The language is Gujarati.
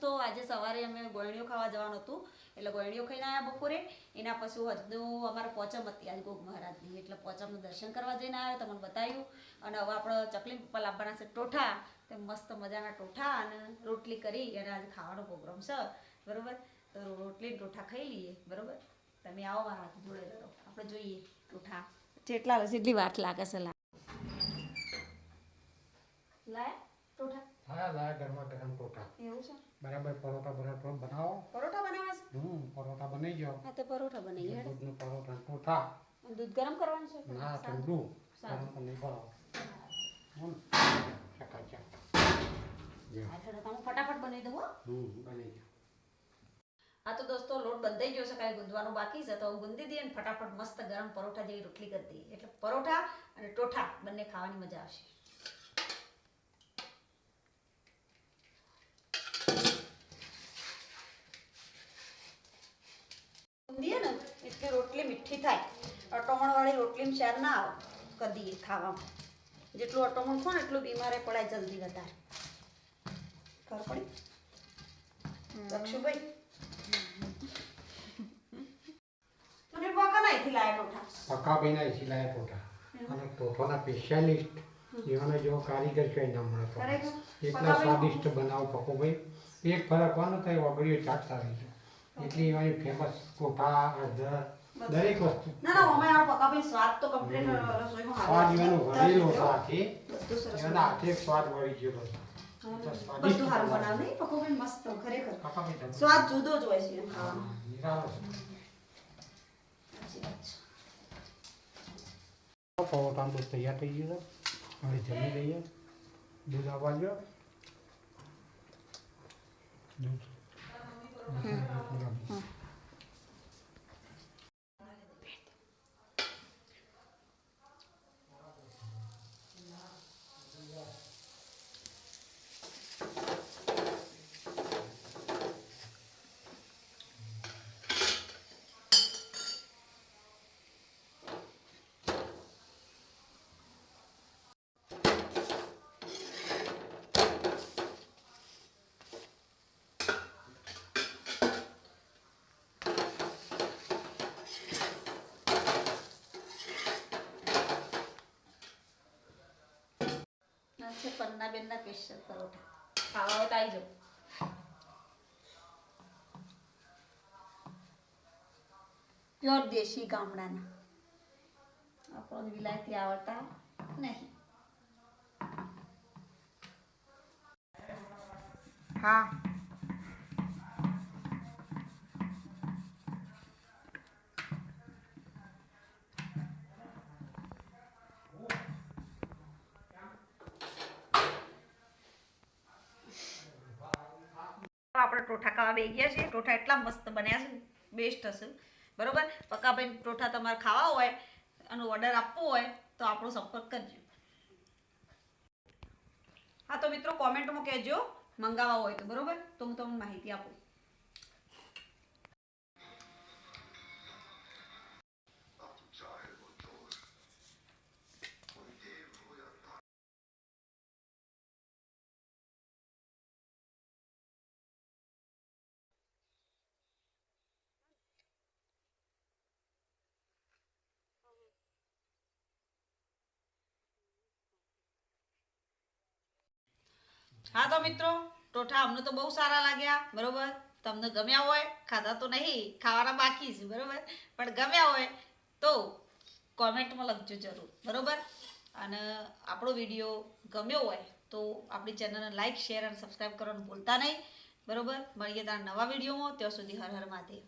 દોસ્તો આજે સવારે અમે ગોળણીઓ ખાવા જવાનું હતું એટલે ગોળણીઓ ખાઈને આવ્યા બપોરે એના પછી હજુ અમારે પોચમ હતી આજે ગોગ મહારાજની એટલે પોચમનું દર્શન કરવા જઈને આવ્યો તમને બતાવ્યું અને હવે આપણે ચકલી પપ્પા લાવવાના છે ટોઠા તે મસ્ત મજાના ટોઠા અને રોટલી કરી અને આજે ખાવાનો પ્રોગ્રામ છે બરોબર તો રોટલી ટોઠા ખાઈ લઈએ બરોબર તમે આવો મારા હાથ જોડે તો આપણે જોઈએ ટોઠા જેટલા હશે એટલી વાત લાગે છે લાય ટોઠા હા લાય ગરમા ગરમ ટોઠા એવું છે બરાબર પરોઠા બરાબર બનાવો પરોઠા બનાવે છે પરોઠા બની ગયો હા તો પરોઠા બની ગયા દૂધનું પરોઠા ટોઠા દૂધ ગરમ કરવાનું છે ના ઠંડુ ગરમ તો નહીં બનાવો ચકાચક ફટાફટ બનાવી દઉં બની ગયો હા તો દોસ્તો લોટ બંધાઈ ગયો છે કાંઈ ગુંદવાનું બાકી છે તો ગુંદી દઈએ ને ફટાફટ મસ્ત ગરમ પરોઠા જેવી રોટલી કરી દઈએ એટલે પરોઠા અને ટોઠા બંને ખાવાની મજા આવશે ગુંદીએ ને એટલે રોટલી મીઠી થાય અટમણ વાળી રોટલી શેર ના આવે કરી દઈએ ખાવામાં જેટલું અટમણ ખો ને એટલું બીમારે પડાય જલ્દી વધારે ખબર પડી લક્ષુભાઈ પક્કા ભાઈના સિલાયા ટોઠા અને ટોઠાના સ્પેશિયાલિસ્ટ એવાના જેવો કારીગર છે ના મળતો એટલા સ્વાદિષ્ટ બનાવો પક્કો ભાઈ એક ફરક વાનો થાય વગડીઓ ચાટતા રહી છે એટલી એવાની ફેમસ ટોઠા હળદર દરેક વસ્તુ ના ના અમે આ પક્કાભાઈ સ્વાદ તો કમ્પ્લીટ રસોઈમાં સ્વાદ એનો વળેલો સાથે એના હાથે સ્વાદ વળી ગયો બધું સારું બનાવે નહીં પક્કાભાઈ મસ્ત ખરેખર સ્વાદ જુદો જ હોય છે ખાવાનો પરોઠાનું દૂધ તૈયાર થઈ ગયું છે હવે જમી લઈએ દૂધ આવવા દો દૂધ છે પન્ના બેનના સ્પેશિયલ પરોઠા ખાવા હોય તો આવી જાઓ પ્યોર દેશી ગામડાના આપણો વિલાયતી આવડતા નહીં હા આપણે ટોઠા ખાવા બેસી ગયા છીએ ટોઠા એટલા મસ્ત બન્યા છે બેસ્ટ હશે બરોબર પક્કાભાઈ ટોઠા તમારે ખાવા હોય અને ઓર્ડર આપવો હોય તો આપણો સંપર્ક કરજો હા તો મિત્રો કોમેન્ટમાં કહેજો મંગાવવા હોય તો બરોબર તો હું તમને માહિતી આપું હા તો મિત્રો ટોઠા અમને તો બહુ સારા લાગ્યા બરોબર તમને ગમ્યા હોય ખાધા તો નહીં ખાવાના બાકી છે બરોબર પણ ગમ્યા હોય તો કોમેન્ટમાં લખજો જરૂર બરોબર અને આપણો વિડીયો ગમ્યો હોય તો આપણી ચેનલને લાઈક શેર અને સબસ્ક્રાઈબ કરવાનું ભૂલતા નહીં બરોબર મળીએ તારા નવા વિડીયોમાં ત્યાં સુધી હર હર મહાદેવ